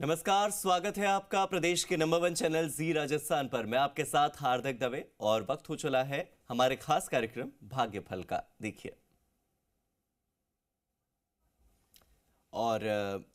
नमस्कार, स्वागत है आपका प्रदेश के नंबर वन चैनल जी राजस्थान पर। मैं आपके साथ हार्दिक दवे और वक्त हो चला है हमारे खास कार्यक्रम भाग्य फल का। देखिए, और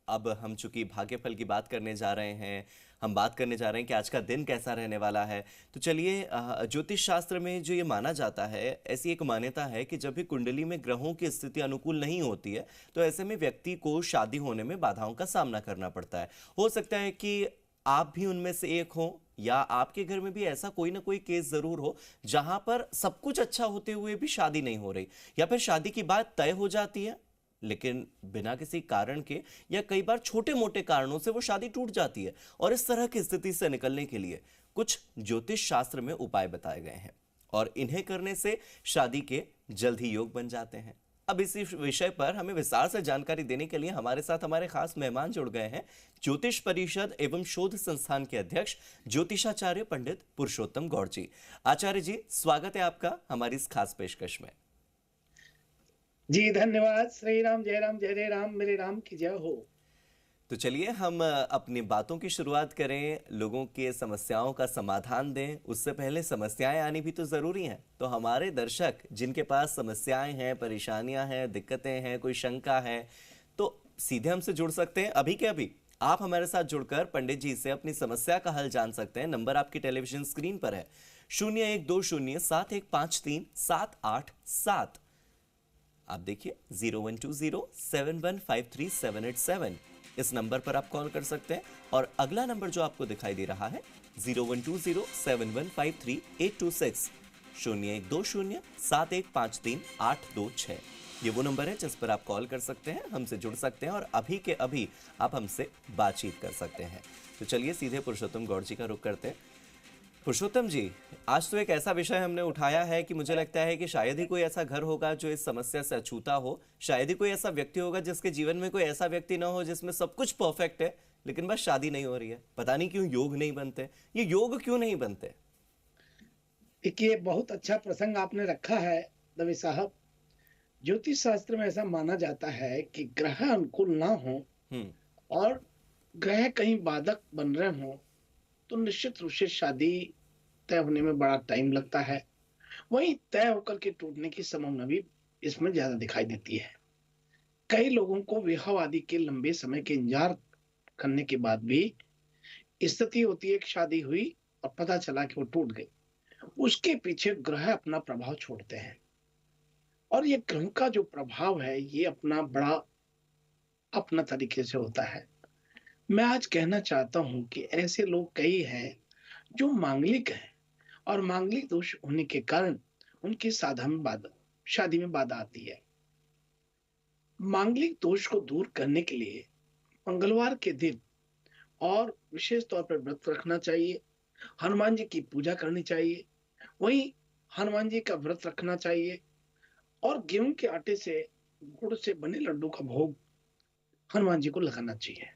अब हम चूंकि भाग्य फल की बात करने जा रहे हैं, हम बात करने जा रहे हैं कि आज का दिन कैसा रहने वाला है। तो चलिए, ज्योतिष शास्त्र में जो ये माना जाता है, ऐसी एक मान्यता है कि जब भी कुंडली में ग्रहों की स्थिति अनुकूल नहीं होती है तो ऐसे में व्यक्ति को शादी होने में बाधाओं का सामना करना पड़ता है। हो सकता है कि आप भी उनमें से एक हो, या आपके घर में भी ऐसा कोई ना कोई केस जरूर हो जहां पर सब कुछ अच्छा होते हुए भी शादी नहीं हो रही, या फिर शादी की बात तय हो जाती है लेकिन बिना किसी कारण के, या कई बार छोटे मोटे कारणों से वो शादी टूट जाती है। और इस तरह की स्थिति से निकलने के लिए कुछ ज्योतिष शास्त्र में उपाय बताए गए हैं और इन्हें करने से शादी के जल्द ही योग बन जाते हैं। अब इसी विषय पर हमें विस्तार से जानकारी देने के लिए हमारे साथ हमारे खास मेहमान जुड़ गए हैं। ज्योतिष परिषद एवं शोध संस्थान के अध्यक्ष ज्योतिषाचार्य पंडित पुरुषोत्तम गौड़ जी। आचार्य जी, स्वागत है आपका हमारी इस खास पेशकश में। जी धन्यवाद। श्री राम जय राम जय जय राम, मेरे राम की जय हो। तो चलिए, हम अपनी बातों की शुरुआत करें, लोगों के समस्याओं का समाधान दें। उससे पहले समस्याएं आनी भी तो ज़रूरी हैं। तो हमारे दर्शक जिनके पास समस्याएं हैं, परेशानियां हैं, दिक्कतें हैं, कोई शंका है, तो सीधे हमसे जुड़ सकते हैं। अभी के अभी आप हमारे साथ जुड़कर पंडित जी से अपनी समस्या का हल जान सकते हैं। नंबर आपकी टेलीविजन स्क्रीन पर है, 0120715377। आप देखिए, 0120715377। इस नंबर पर आप कॉल कर सकते हैं। और अगला नंबर जो आपको दिखाई दे रहा है, 0120715386, 0120715386। ये वो नंबर है जिस पर आप कॉल कर सकते हैं, हमसे जुड़ सकते हैं और अभी के अभी आप हमसे बातचीत कर सकते हैं। तो चलिए सीधे पुरुषोत्तम गौड़ जी का रुख करते हैं। पुरुषोत्तम जी, आज तो एक ऐसा विषय हमने उठाया है कि मुझे लगता है कि शायद ही कोई ऐसा घर होगा जो इस समस्या से अछूता हो। शायद ही कोई ऐसा व्यक्ति होगा जिसके जीवन में कोई ऐसा व्यक्ति ना हो जिसमें सब कुछ परफेक्ट है लेकिन बस शादी नहीं हो रही है। पता नहीं क्यों योग नहीं बनते। ये योग क्यों नहीं बनते? देखिए, बहुत अच्छा प्रसंग आपने रखा है दवे साहब। ज्योतिष शास्त्र में ऐसा माना जाता है कि ग्रह अनुकूल ना हो हम्म। और ग्रह कहीं बाधक बन रहे हो तो निश्चित रूप से शादी तय होने में बड़ा टाइम लगता है। वहीं तय होकर के टूटने की संभावना भी इसमें ज्यादा दिखाई देती है। कई लोगों को विवाह आदि के लंबे समय के इंतजार करने के बाद भी स्थिति होती है कि शादी हुई और पता चला कि वो टूट गई। उसके पीछे ग्रह अपना प्रभाव छोड़ते हैं और ये ग्रह का जो प्रभाव है ये अपना बड़ा अपना तरीके से होता है। मैं आज कहना चाहता हूं कि ऐसे लोग कई हैं जो मांगलिक हैं और मांगलिक दोष होने के कारण उनकी साधा में बाधा शादी में बाधा आती है। मांगलिक दोष को दूर करने के लिए मंगलवार के दिन और विशेष तौर पर व्रत रखना चाहिए। हनुमान जी की पूजा करनी चाहिए। वहीं हनुमान जी का व्रत रखना चाहिए और गेहूं के आटे से गुड़ से बने लड्डू का भोग हनुमान जी को लगाना चाहिए।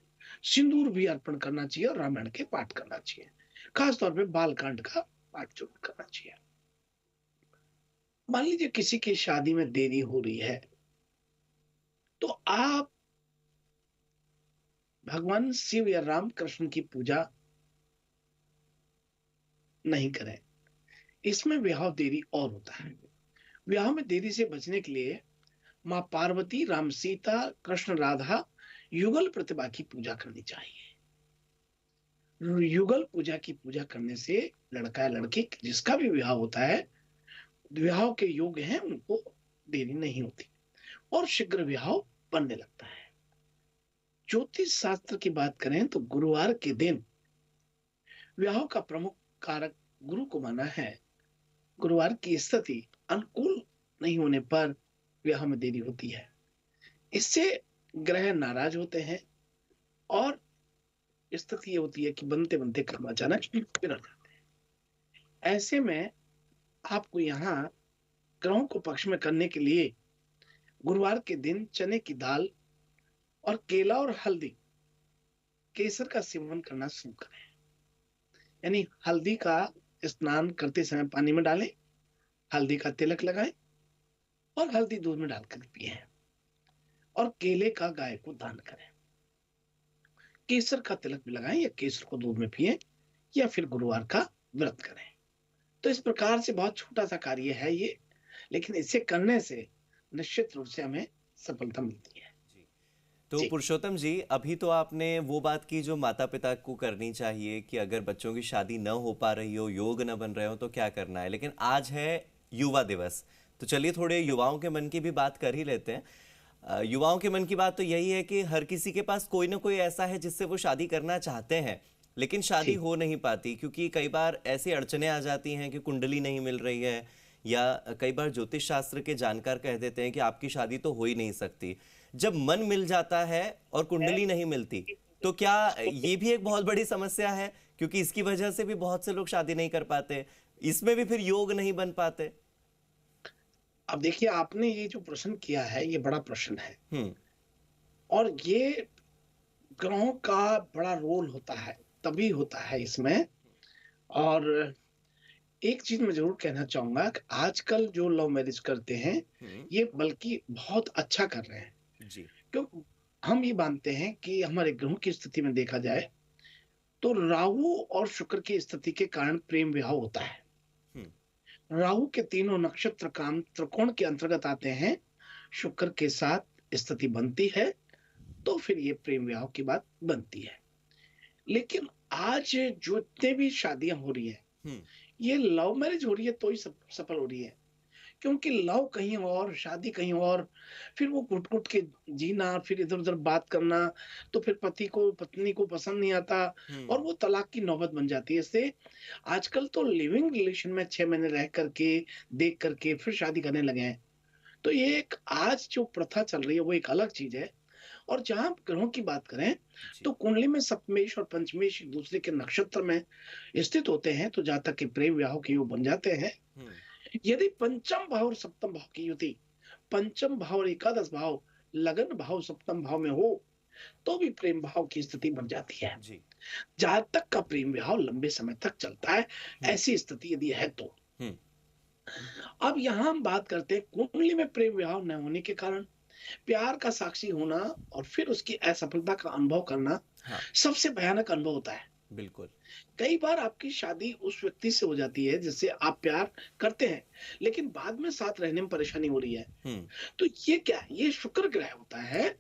सिंदूर भी अर्पण करना चाहिए और रामायण के पाठ करना चाहिए। खास तौर पे बालकांड का पाठ जरूर करना चाहिए। मान लीजिए किसी की शादी में देरी हो रही है तो आप भगवान शिव या राम कृष्ण की पूजा नहीं करें। इसमें विवाह देरी और होता है। विवाह में देरी से बचने के लिए माँ पार्वती, राम सीता, कृष्ण राधा युगल प्रतिभा की पूजा करनी चाहिए। युगल पूजा की पूजा करने से लड़का या लड़की जिसका भी विवाह होता है, विवाह के योग हैं, उनको देरी नहीं होती और शीघ्र विवाह बनने लगता है। ज्योतिष शास्त्र की बात करें तो गुरुवार के दिन विवाह का प्रमुख कारक गुरु को माना है। गुरुवार की स्थिति अनुकूल नहीं होने पर विवाह में देरी होती है। इससे ग्रह नाराज होते हैं और स्थिति ये होती है कि बनते बनते कर्म अचानक बिगड़ जाते हैं। ऐसे में आपको यहाँ ग्रहों को पक्ष में करने के लिए गुरुवार के दिन चने की दाल और केला और हल्दी केसर का सेवन करना शुरू करें। यानी हल्दी का स्नान करते समय पानी में डालें, हल्दी का तिलक लगाएं और हल्दी दूध में डालकर पिए और केले का गाय को दान करें। केसर का तिलक भी लगाएं या केसर को दूध में पिएं या फिर गुरुवार का व्रत करें। तो इस प्रकार से बहुत छोटा-सा कार्य है ये, लेकिन इसे करने से निश्चित रूप से हमें सफलता मिलती है। जी। तो जी, पुरुषोत्तम जी, अभी तो आपने वो बात की जो माता पिता को करनी चाहिए कि अगर बच्चों की शादी न हो पा रही हो, योग न बन रहे हो तो क्या करना है, लेकिन आज है युवा दिवस। तो चलिए थोड़े युवाओं के मन की भी बात कर ही लेते हैं। युवाओं के मन की बात तो यही है कि हर किसी के पास कोई ना कोई ऐसा है जिससे वो शादी करना चाहते हैं, लेकिन शादी जी, हो नहीं पाती क्योंकि कई बार ऐसी अड़चनें आ जाती हैं कि कुंडली नहीं मिल रही है, या कई बार ज्योतिष शास्त्र के जानकार कह देते हैं कि आपकी शादी तो हो ही नहीं सकती। जब मन मिल जाता है और कुंडली नहीं मिलती, तो क्या ये भी एक बहुत बड़ी समस्या है? क्योंकि इसकी वजह से भी बहुत से लोग शादी नहीं कर पाते, इसमें भी फिर योग नहीं बन पाते। अब देखिए आपने ये जो प्रश्न किया है, ये बड़ा प्रश्न है हम्म। और ये ग्रहों का बड़ा रोल होता है, तभी होता है इसमें। और एक चीज़ मैं ज़रूर कहना चाहूँगा कि आजकल जो लव मैरिज करते हैं, हम्म। ये बल्कि बहुत अच्छा कर रहे हैं। जी। क्यों? हम ये मानते हैं कि हमारे ग्रहों की स्थिति में देखा जाए, तो राहु और शुक्र की स्थिति के कारण प्रेम विवाह होता है। हम्म। राहु के तीनों नक्षत्र काम त्रिकोण के अंतर्गत आते हैं, शुक्र के साथ स्थिति बनती है, तो फिर ये प्रेम विवाह की बात बनती है। लेकिन आज जो जितने भी शादियाँ हो रही हैं, हम्म। ये लव मैरिज हो रही है तो ही सफल हो रही है। क्योंकि लव कहीं और, शादी कहीं और, फिर वो घुट-घुट के जीना, फिर इधर-उधर बात करना, तो फिर पति को पत्नी को पसंद नहीं आता और हम्म। वो तलाक की नौबत बन जाती है। इससे आजकल तो लिविंग रिलेशन में 6 महीने रह करके, देख करके फिर शादी करने लगे हैं। तो ये एक आज जो प्रथा चल रही है वो एक अलग चीज़ है। और जहाँ ग्रहों की बात करें, जी। तो कुंडली में सप्तमेश और पंचमेश एक दूसरे के नक्षत्र में स्थित होते हैं, तो जहाँ तक कि प्रेम विवाह के योग बन जाते हैं। हम्म। यदि पंचम भाव और सप्तम भाव की युति, पंचम भाव और एकादश भाव, लगन भाव सप्तम भाव में हो, तो भी प्रेम भाव की स्थिति बन जाती है। जी। जहां तक का प्रेम विवाह लंबे समय तक चलता है, हम्म। ऐसी स्थिति यदि है तो। हम्म। अब यहाँ हम बात करते हैं कुंडली में प्रेम विवाह न होने के कारण प्यार का साक्षी होना और फिर उसकी असफलता का अनुभव करना हाँ। सबसे भयानक अनुभव होता है। बिल्कुल। कई बार आपकी शादी उस व्यक्ति से हो जाती है जिससे आप प्यार करते हैं, लेकिन बाद में साथ रहने में परेशानी हो रही है। हम्म। तो ये क्या है? ये शुक्र ग्रह होता है।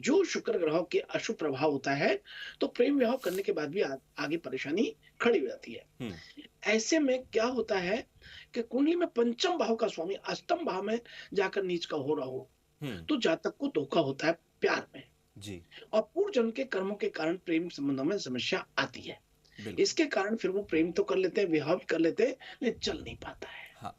जो शुक्र ग्रह के अशुभ प्रभाव होता है, तो प्रेम विवाह करने के बाद भी आगे परेशानी खड़ी हो जाती है। हम्म। ऐसे में क्या होता है कि कुंडली में पंचम भाव का स्वामी अष्टम भाव में जाकर नीच का हो रहा हो, हम्म। तो जातक को धोखा होता है प्यार में जी। और पूर्व जन्म के कर्मों के कारण प्रेम संबंधों में समस्या आती है। बिल्कुल। इसके कारण फिर वो प्रेम तो कर लेते हैं, विवाह भी कर लेते हैं, लेकिन चल नहीं पाता है। हाँ।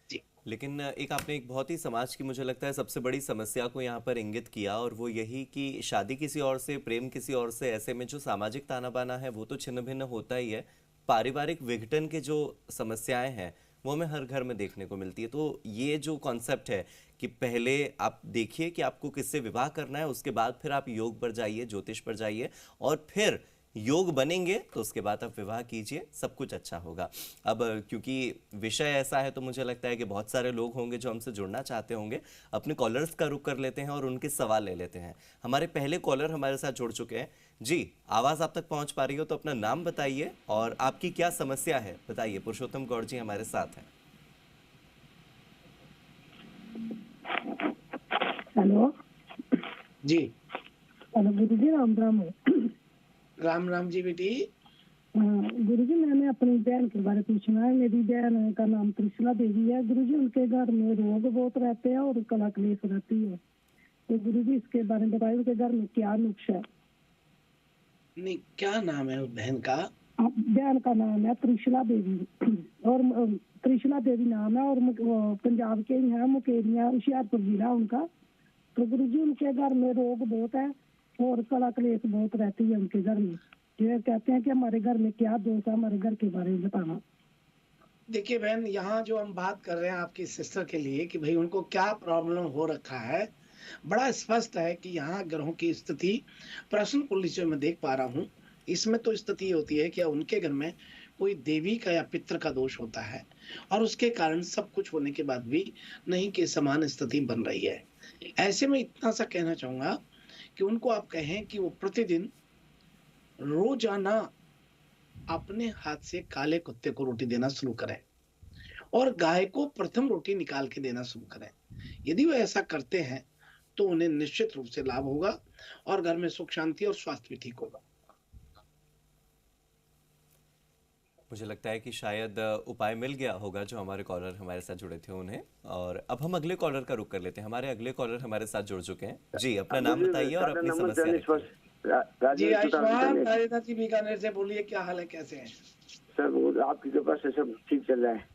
जी, लेकिन एक आपने एक बहुत ही समाज की, मुझे लगता है, सबसे बड़ी समस्या को यहाँ पर इंगित किया, और वो यही कि शादी किसी और से, प्रेम किसी और से, ऐसे में जो सामाजिक ताना बाना है वो तो छिन्न भिन्न होता ही है। पारिवारिक विघटन के जो समस्याएं हैं वो हमें हर घर में देखने को मिलती है। तो ये जो कॉन्सेप्ट है कि पहले आप देखिए कि आपको किससे विवाह करना है, उसके बाद फिर आप योग पर जाइए, ज्योतिष पर जाइए, और फिर योग बनेंगे तो उसके बाद आप विवाह कीजिए, सब कुछ अच्छा होगा। अब क्योंकि विषय ऐसा है तो मुझे लगता है कि बहुत सारे लोग होंगे जो हमसे जुड़ना चाहते होंगे। अपने कॉलर्स का रुख कर लेते हैं और उनके सवाल ले लेते हैं। हमारे पहले कॉलर हमारे साथ जुड़ चुके हैं। जी, आवाज़ आप तक पहुंच पा रही हो तो अपना नाम बताइए और आपकी क्या समस्या है बताइए। पुरुषोत्तम गौड़ जी हमारे साथ हैं। हेलो। जी, हेलो गुरु जी, राम राम। राम राम जी बेटी। गुरु जी, मैंने अपनी बहन के बारे में पूछना है। मेरी बहन का नाम त्रिशला देवी है गुरु जी। उनके घर में रोग बहुत रहते हैं और कला क्लेश रहती है, तो गुरु जी इसके बारे में बताइए, उनके घर में क्या नुक्स है। नहीं, क्या नाम है उस बहन का? बहन का नाम है त्रिशला देवी और त्रिशला देवी नाम है, और वो पंजाब के ही है, मुकेरिया होशियारपुर जिला उनका। तो गुरु जी उनके घर में रोग बहुत है और कला क्लेश बहुत रहती है उनके घर में। ये कहते हैं कि हमारे घर में क्या दोष है, हमारे घर के बारे में बताना। देखिए बहन, यहाँ जो हम बात कर रहे हैं आपकी सिस्टर के लिए कि भाई उनको क्या प्रॉब्लम हो रखा है, बड़ा स्पष्ट है कि यहाँ ग्रहों की स्थिति प्रश्न कुंडली से मैं देख पा रहा हूँ। इसमें तो स्थिति ये होती है कि उनके घर में कोई देवी का या पितृ का दोष होता है और उसके कारण सब कुछ होने के बाद भी नहीं के समान स्थिति बन रही है। ऐसे में इतना सा कहना चाहूंगा कि उनको आप कहें कि वो प्रतिदिन रोजाना अपने हाथ से काले कुत्ते को रोटी देना शुरू करें और गाय को प्रथम रोटी निकाल के देना शुरू करें। यदि वो ऐसा करते हैं तो उन्हें निश्चित रूप से लाभ होगा और घर में सुख शांति और स्वास्थ्य भी ठीक होगा। मुझे लगता है कि शायद उपाय मिल गया होगा जो हमारे कॉलर हमारे साथ जुड़े थे उन्हें। और अब हम अगले कॉलर का रुख कर लेते हैं। हमारे अगले कॉलर हमारे साथ जुड़ चुके हैं। जी, अपना नाम बताइए और अपनी समस्या रखिए। जी आयुष्मान राजेंद्र जी बीकानेर से बोलिए, क्या हाल है, कैसे हैं? सर आपकी कृपा से सब ठीक चल रहा है।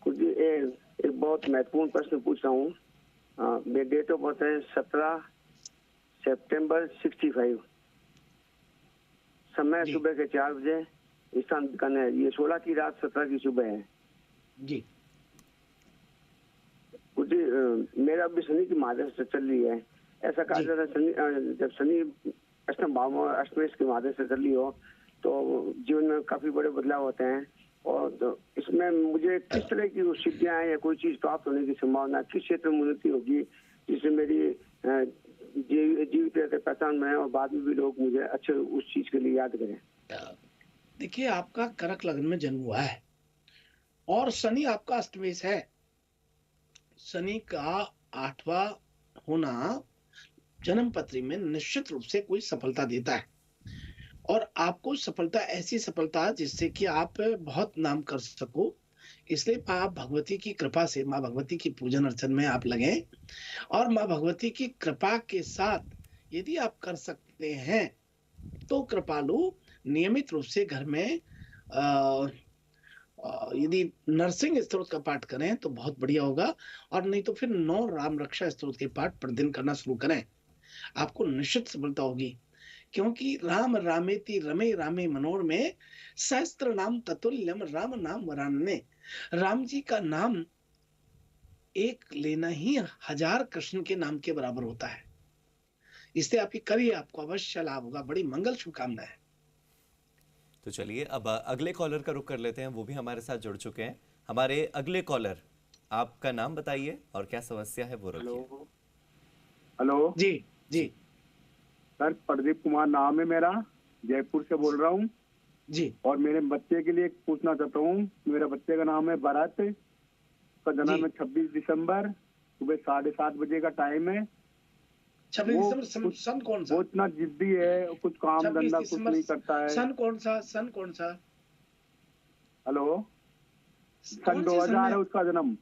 कुछ एक बहुत महत्वपूर्ण प्रश्न पूछ रहा हूँ। मेरी डेट ऑफ बर्थ है 17 सितंबर 65। समय जी। सुबह के 4 बजे, स्थान बीकानेर। ये 16 की रात 17 की सुबह है जी। कुछ मेरा अभी शनि की महादशा चल रही है। ऐसा कहा जी। जाता है शनि, जब शनि अष्टम भाव में अष्टमेश की महादशा चल रही हो तो जीवन में काफी बड़े बदलाव होते हैं। और तो इसमें मुझे किस तरह की सिद्धियां या कोई चीज प्राप्त होने की संभावना, किस क्षेत्र में उन्नति होगी जिससे मेरी जीवित रहते पहचान में और बाद में भी लोग मुझे अच्छे उस चीज के लिए याद करें। देखिए, आपका कर्क लग्न में जन्म हुआ है और शनि आपका अष्टमेश है। शनि का 8वां होना जन्म पत्री में निश्चित रूप से कोई सफलता देता है और आपको सफलता, ऐसी सफलता जिससे कि आप बहुत नाम कर सको। इसलिए आप भगवती की कृपा से, माँ भगवती की पूजन अर्चन में आप लगे और माँ भगवती की कृपा के साथ यदि आप कर सकते हैं तो कृपालु नियमित रूप से घर में यदि नरसिंह स्तोत्र का पाठ करें तो बहुत बढ़िया होगा, और नहीं तो फिर 9 राम रक्षा स्तोत्र के पाठ प्रतिदिन करना शुरू करें। आपको निश्चित सफलता होगी, क्योंकि राम रामेति रमे रामे मनोर में सहस्त्र नाम ततुल्यम राम नाम वरानने। राम जी का नाम एक लेना ही 1000 कृष्ण के नाम के बराबर होता है। इससे आप ये करिए, आपको अवश्य लाभ होगा। बड़ी मंगल शुभकामनाएं। तो चलिए अब अगले कॉलर का रुख कर लेते हैं। वो भी हमारे साथ जुड़ चुके हैं। हमारे अगले कॉलर, आपका नाम बताइए और क्या समस्या है वो रखिए। हेलो जी। जी। सर, प्रदीप कुमार नाम है मेरा, जयपुर से बोल रहा हूँ जी। और मेरे बच्चे के लिए पूछना चाहता हूँ। मेरे बच्चे का नाम है भरत, उसका जन्म जी। है 26 दिसंबर, सुबह 7:30 बजे का टाइम है। 26 वो दिसंबर सन कौन सा? वो इतना जिद्दी है, कुछ काम 26 धंधा कुछ दिसंबर नहीं करता है। सन कौन सा? सन कौन सा? हेलो, सन कौन से सन 2000 है में? उसका जन्म,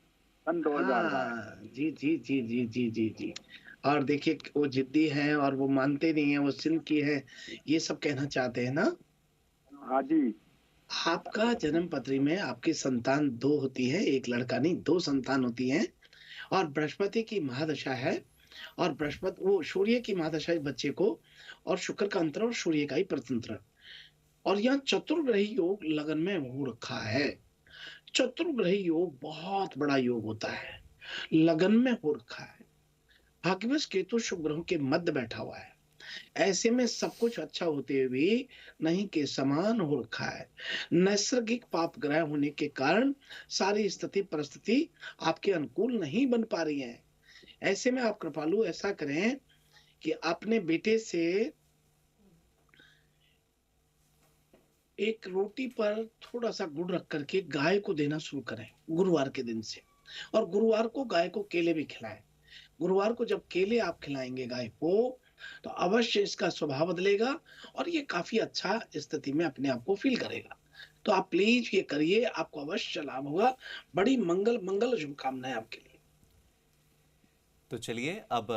सन 2000 का है। हाँ, जी जी जी जी जी जी जी। और देखिए, वो जिद्दी हैं और वो मानते नहीं है, वो सिंध की है, ये सब कहना चाहते हैं ना? हाँ जी। आपका जन्म पत्री में आपकी संतान 2 होती है, एक लड़का नहीं 2 संतान होती हैं, और बृहस्पति की महादशा है। और बृहस्पति वो सूर्य की महादशा है बच्चे को, और शुक्र का अंतर और सूर्य का ही परतंत्र। और यहाँ चतुर्ग्रही योग लगन में हो रखा है। चतुर्ग्रही योग बहुत बड़ा योग होता है, लगन में हो रखा है। भाग्यवश केतु शुभ ग्रहों के मध्य बैठा हुआ है। ऐसे में सब कुछ अच्छा होते हुए भी नहीं के समान हो रखा है। नैसर्गिक पाप ग्रह होने के कारण सारी स्थिति परिस्थिति आपके अनुकूल नहीं बन पा रही है। ऐसे में आप कृपालु ऐसा करें कि अपने बेटे से एक रोटी पर थोड़ा सा गुड़ रख करके गाय को देना शुरू करें गुरुवार के दिन से, और गुरुवार को गाय को केले भी खिलाएं। गुरुवार को जब केले आप खिलाएंगे गाय को तो अवश्य इसका स्वभाव बदलेगा और ये काफी अच्छा स्थिति में अपने आप को फील करेगा। तो आप प्लीज ये करिए, आपको अवश्य लाभ होगा। बड़ी मंगल मंगल शुभकामनाएं आपके लिए। तो चलिए अब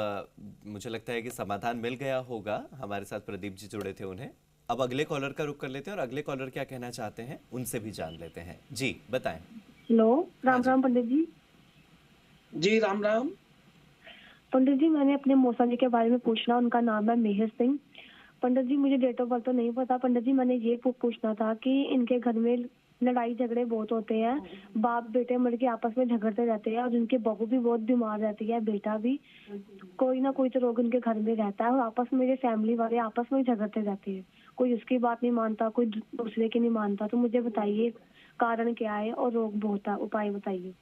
मुझे लगता है कि समाधान मिल गया होगा। हमारे साथ प्रदीप जी जुड़े थे, उन्हें अब अगले कॉलर का रुख कर लेते हैं और अगले कॉलर क्या कहना चाहते हैं उनसे भी जान लेते हैं। जी बताएं। हेलो, हाँ राम जी। राम पंडित जी। जी राम राम। पंडित जी, मैंने अपने मौसा जी के बारे में पूछना, उनका नाम है मेहर सिंह। पंडित जी, मुझे डेट ऑफ बर्थ तो नहीं पता। पंडित जी, मैंने ये पूछना था कि इनके घर में लड़ाई झगड़े बहुत होते हैं, बाप बेटे मिल के आपस में झगड़ते रहते हैं, और उनके बहू भी बहुत बीमार रहती है, बेटा भी। कोई ना कोई तो रोग उनके घर में रहता है और आपस में मेरे फैमिली वाले आपस में झगड़ते रहते हैं। कोई उसकी बात नहीं मानता, कोई दूसरे की नहीं मानता। तो मुझे बताइए कारण क्या है, और रोग बहुत है, उपाय बताइए।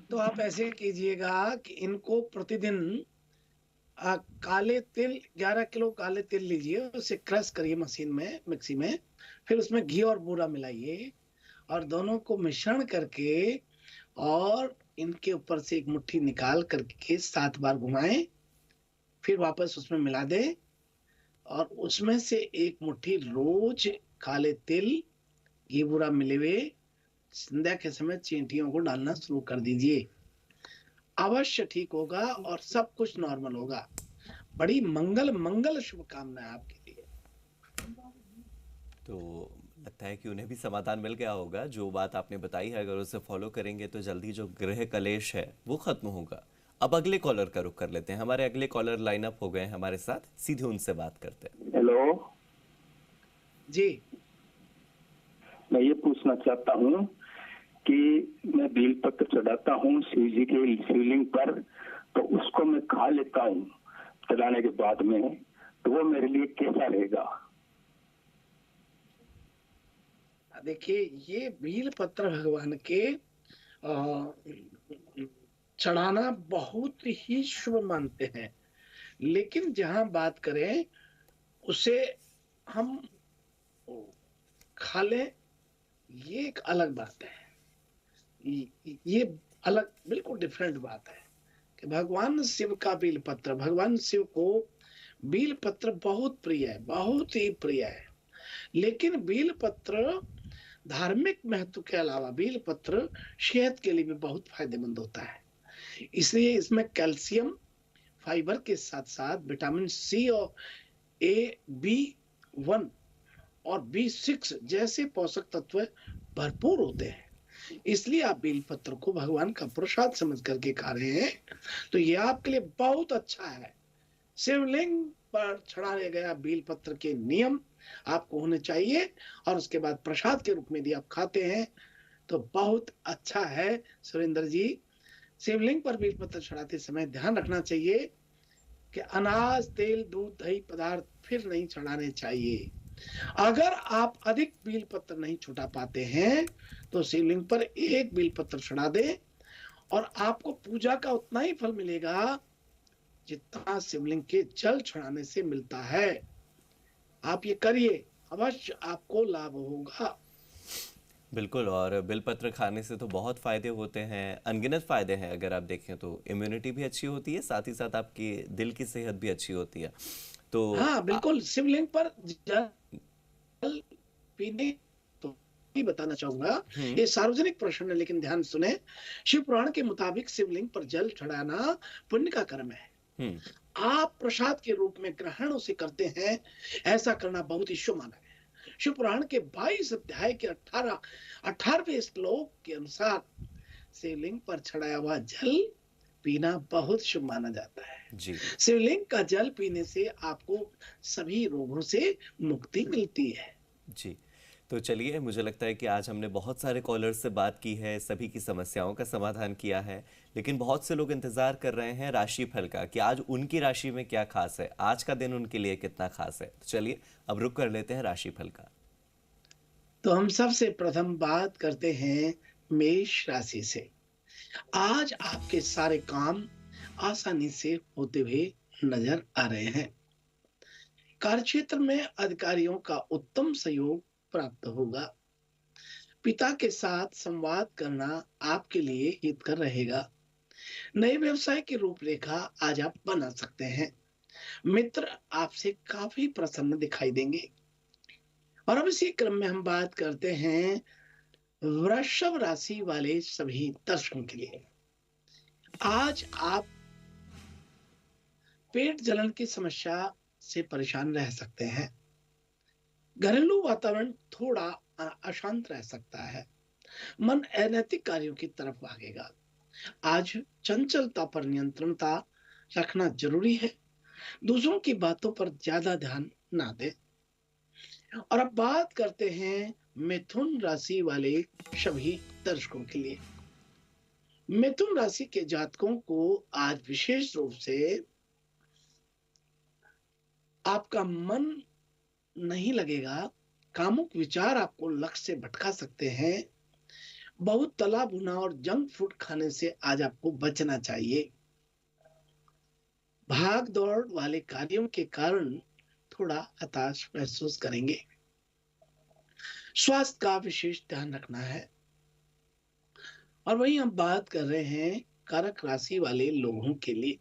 तो आप ऐसे कीजिएगा कि इनको प्रतिदिन काले तिल 11 किलो काले तिल लीजिए, उसे क्रश करिए मशीन में, मिक्सी में, फिर उसमें घी और बूरा मिलाइए और दोनों को मिश्रण करके और इनके ऊपर से एक मुट्ठी निकाल करके 7 बार घुमाएं, फिर वापस उसमें मिला दें और उसमें से एक मुट्ठी रोज काले तिल घी बूरा मिले हुए संध्या के समय चींटियों को डालना शुरू कर दीजिए। अवश्य ठीक होगा और सब कुछ नॉर्मल होगा। बड़ी मंगल शुभकामनाएं आपके लिए। तो लगता है कि उन्हें भी समाधान मिल गया होगा। जो बात आपने बताई है, अगर उसे फॉलो करेंगे तो जल्दी जो गृह कलेश है वो खत्म होगा। अब अगले कॉलर का रुख कर लेते हैं। हमारे अगले कॉलर लाइन अप हो गए हैं हमारे साथ, सीधे उनसे बात करते हैं। हेलो जी, मैं ये पूछना चाहता हूँ कि मैं बेलपत्र चढ़ाता हूँ शिव जी के शिवलिंग पर, तो उसको मैं खा लेता हूँ चढ़ाने के बाद में, तो वो मेरे लिए कैसा रहेगा? देखिए, ये बील पत्र भगवान के चढ़ाना बहुत ही शुभ मानते हैं, लेकिन जहां बात करें उसे हम खा लें, ये एक अलग बात है। ये अलग, बिल्कुल डिफरेंट बात है कि भगवान शिव का बील पत्र, भगवान शिव को बील पत्र बहुत प्रिय है, बहुत ही प्रिय है। लेकिन बील पत्र धार्मिक महत्व के अलावा बील पत्र सेहत के लिए भी बहुत फायदेमंद होता है। इसलिए इसमें कैल्शियम, फाइबर के साथ साथ विटामिन सी और B1 और B6 जैसे पोषक तत्व भरपूर होते हैं। इसलिए आप बेलपत्र को भगवान का प्रसाद समझ करके खा रहे हैं, तो ये आपके लिए बहुत अच्छा है। शिवलिंग पर चढ़ाए गया बेलपत्र के नियम आपको होने चाहिए और उसके बाद प्रसाद के रूप में यदि आप खाते हैं तो बहुत अच्छा है। सुरेंद्र जी, शिवलिंग पर बेलपत्र चढ़ाते समय ध्यान रखना चाहिए कि अनाज, तेल, दूध, दही पदार्थ फिर नहीं चढ़ाने चाहिए। अगर आप अधिक बेलपत्र नहीं छुटा पाते हैं तो शिवलिंग पर एक बेलपत्र चढ़ा दें और आपको पूजा का उतना ही फल मिलेगा जितना शिवलिंग के जल चढ़ाने से मिलता है। आप ये करिए, अवश्य आपको लाभ होगा। बिल्कुल, और बेलपत्र खाने से तो बहुत फायदे होते हैं, अनगिनत फायदे हैं। अगर आप देखें तो इम्यूनिटी भी अच्छी होती है, साथ ही साथ आपकी दिल की सेहत भी अच्छी होती है। तो हाँ बिल्कुल, शिवलिंग पर जल पीने, तो भी बताना चाहूंगा, ये सार्वजनिक प्रश्न है लेकिन ध्यान सुने। शिव पुराण के मुताबिक शिवलिंग पर जल चढ़ाना पुण्य का कर्म है। आप प्रसाद के रूप में ग्रहण उसे करते हैं, ऐसा करना बहुत ही शुभ माना है। शिव पुराण के 22 अध्याय के 18वें श्लोक के अनुसार शिवलिंग पर चढ़ाया हुआ जल पीना बहुत शुभ माना जाता है जी। शिवलिंग का जल पीने से आपको सभी रोगों से मुक्ति मिलती है जी। तो चलिए, मुझे लगता है कि आज हमने बहुत सारे कॉलर्स से बात की है, सभी की समस्याओं का समाधान किया है, लेकिन बहुत से लोग इंतजार कर रहे हैं राशि फल का कि आज उनकी राशि में क्या खास है, आज का दिन उनके लिए कितना खास है। तो चलिए अब रुक कर लेते हैं राशि फल का। तो हम सबसे प्रथम बात करते हैं मेष राशि से। आज आपके सारे काम आसानी से होते हुए नजर आ रहे हैं। कार्यक्षेत्र में अधिकारियों का उत्तम सहयोग प्राप्त होगा। पिता के साथ संवाद करना आपके लिए हितकर रहेगा। नए व्यवसाय की रूपरेखा आज आप बना सकते हैं। मित्र आपसे काफी प्रसन्न दिखाई देंगे। और अब इसी क्रम में हम बात करते हैं वृषभ राशि वाले सभी दर्शकों के लिए। आज आप पेट जलन की समस्या से परेशान रह सकते हैं। घरेलू वातावरण थोड़ा अशांत रह सकता है। मन अनैतिक कार्यों की तरफ भागेगा। आज चंचलता पर नियंत्रणता रखना जरूरी है। दूसरों की बातों पर ज्यादा ध्यान ना दें। और अब बात करते हैं मिथुन राशि वाले सभी दर्शकों के लिए। मिथुन राशि के जातकों को आज विशेष रूप से आपका मन नहीं लगेगा। कामुक विचार आपको लक्ष्य से भटका सकते हैं। बहुत तला भुना और जंक फूड खाने से आज आपको बचना चाहिए। भाग दौड़ वाले कार्यों के कारण थोड़ा हताश महसूस करेंगे। स्वास्थ्य का विशेष ध्यान रखना है। और वहीं हम बात कर रहे हैं कर्क राशि वाले लोगों के लिए।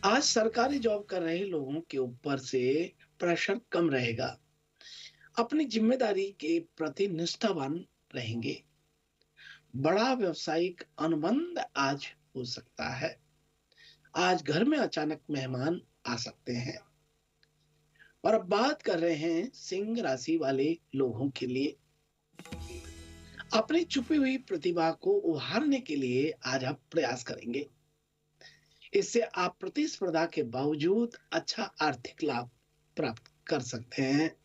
आज सरकारी जॉब कर रहे लोगों के ऊपर से प्रेशर कम रहेगा। अपनी जिम्मेदारी के प्रति निष्ठावान रहेंगे। बड़ा व्यवसायिक अनुबंध आज हो सकता है। आज घर में अचानक मेहमान आ सकते हैं। और अब बात कर रहे हैं सिंह राशि वाले लोगों के लिए। अपनी छुपी हुई प्रतिभा को उभारने के लिए आज आप प्रयास करेंगे। इससे आप प्रतिस्पर्धा के बावजूद अच्छा आर्थिक लाभ प्राप्त कर सकते हैं।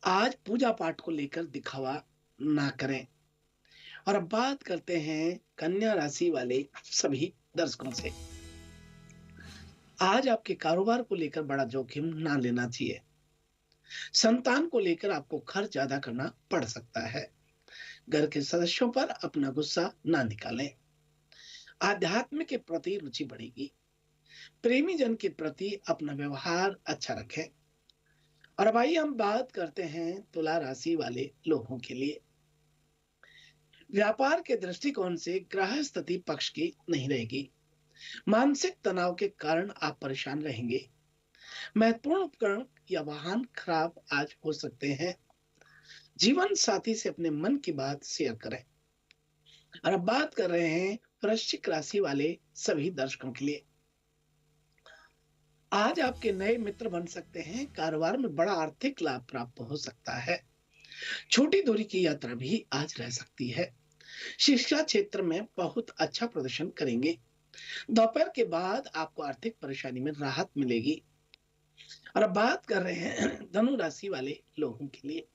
आज पूजा पाठ को लेकर दिखावा ना करें। और अब बात करते हैं कन्या राशि वाले सभी दर्शकों से। आज आपके कारोबार को लेकर बड़ा जोखिम ना लेना चाहिए। संतान को लेकर आपको खर्च ज्यादा करना पड़ सकता है। घर के सदस्यों पर अपना गुस्सा ना निकालें। आध्यात्म के प्रति रुचि बढ़ेगी। प्रेमी जन के प्रति अपना व्यवहार अच्छा रखें। और अब आइए हम बात करते हैं तुला राशि वाले लोगों के लिए। व्यापार के दृष्टिकोण से ग्रह स्थिति पक्ष की नहीं रहेगी। मानसिक तनाव के कारण आप परेशान रहेंगे। महत्वपूर्ण उपकरण या वाहन खराब आज हो सकते हैं। जीवन साथी से अपने मन की बात शेयर करें। और अब बात कर रहे हैं वृश्चिक राशि वाले सभी दर्शकों के लिए। आज आपके नए मित्र बन सकते हैं। कारोबार में बड़ा आर्थिक लाभ प्राप्त हो सकता है। छोटी दूरी की यात्रा भी आज रह सकती है। शिक्षा क्षेत्र में बहुत अच्छा प्रदर्शन करेंगे। दोपहर के बाद आपको आर्थिक परेशानी में राहत मिलेगी। और अब बात कर रहे हैं धनु राशि वाले लोगों के लिए।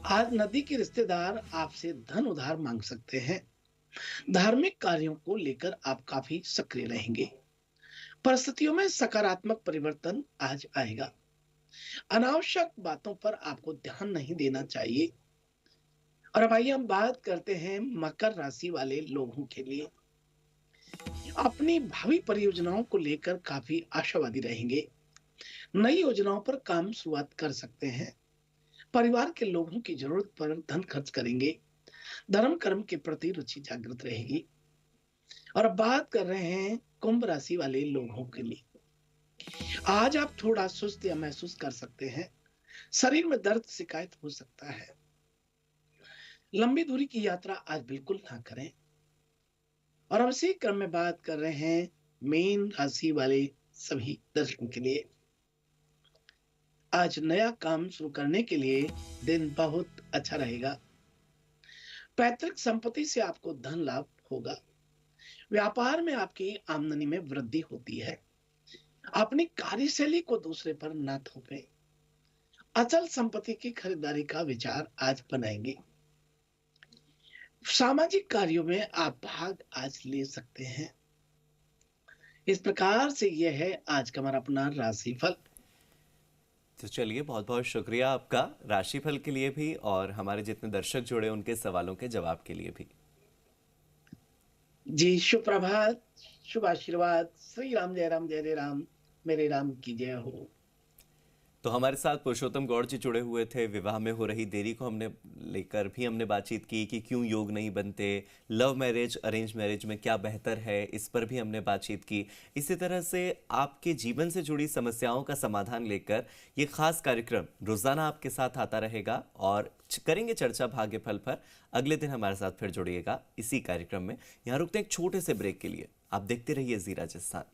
आज नदी के रिश्तेदार आपसे धन उधार मांग सकते हैं। धार्मिक कार्यों को लेकर आप काफी सक्रिय रहेंगे। परिस्थितियों में सकारात्मक परिवर्तन आज आएगा। अनावश्यक बातों पर आपको ध्यान नहीं देना चाहिए। और अब आइए हम बात करते हैं मकर राशि वाले लोगों के लिए। अपनी भावी परियोजनाओं को लेकर काफी आशावादी रहेंगे। नई योजनाओं पर काम शुरुआत कर सकते हैं। परिवार के लोगों की जरूरत पर धन खर्च करेंगे। धर्म कर्म के प्रति रुचि जागृत रहेगी। और अब बात कर रहे हैं कुंभ राशि वाले लोगों के लिए। आज आप थोड़ा सुस्त या महसूस कर सकते हैं। शरीर में दर्द शिकायत हो सकता है। लंबी दूरी की यात्रा आज बिल्कुल ना करें। और अब इसी क्रम में बात कर रहे हैं मीन राशि वाले सभी दर्शकों के लिए। आज नया काम शुरू करने के लिए दिन बहुत अच्छा रहेगा। पैतृक संपत्ति से आपको धन लाभ होगा। व्यापार में आपकी आमदनी में वृद्धि होती है। अपनी कार्यशैली को दूसरे पर न थोपें। अचल संपत्ति की खरीदारी का विचार आज बनाएंगे। सामाजिक कार्यों में आप भाग आज ले सकते हैं। इस प्रकार से यह है आज का हमारा अपना राशिफल। तो चलिए, बहुत बहुत शुक्रिया आपका राशिफल के लिए भी और हमारे जितने दर्शक जुड़े उनके सवालों के जवाब के लिए भी। जी, शुभ प्रभात, शुभ आशीर्वाद। श्री राम जय राम जय जय राम, मेरे राम की जय हो। तो हमारे साथ पुरुषोत्तम गौड़ जी जुड़े हुए थे। विवाह में हो रही देरी को हमने लेकर भी हमने बातचीत की कि क्यों योग नहीं बनते, लव मैरिज अरेंज मैरिज में क्या बेहतर है, इस पर भी हमने बातचीत की। इसी तरह से आपके जीवन से जुड़ी समस्याओं का समाधान लेकर ये खास कार्यक्रम रोजाना आपके साथ आता रहेगा और करेंगे चर्चा भाग्य फल पर। अगले दिन हमारे साथ फिर जुड़िएगा इसी कार्यक्रम में। यहाँ रुकते हैं एक छोटे से ब्रेक के लिए। आप देखते रहिए जी राजस्थान।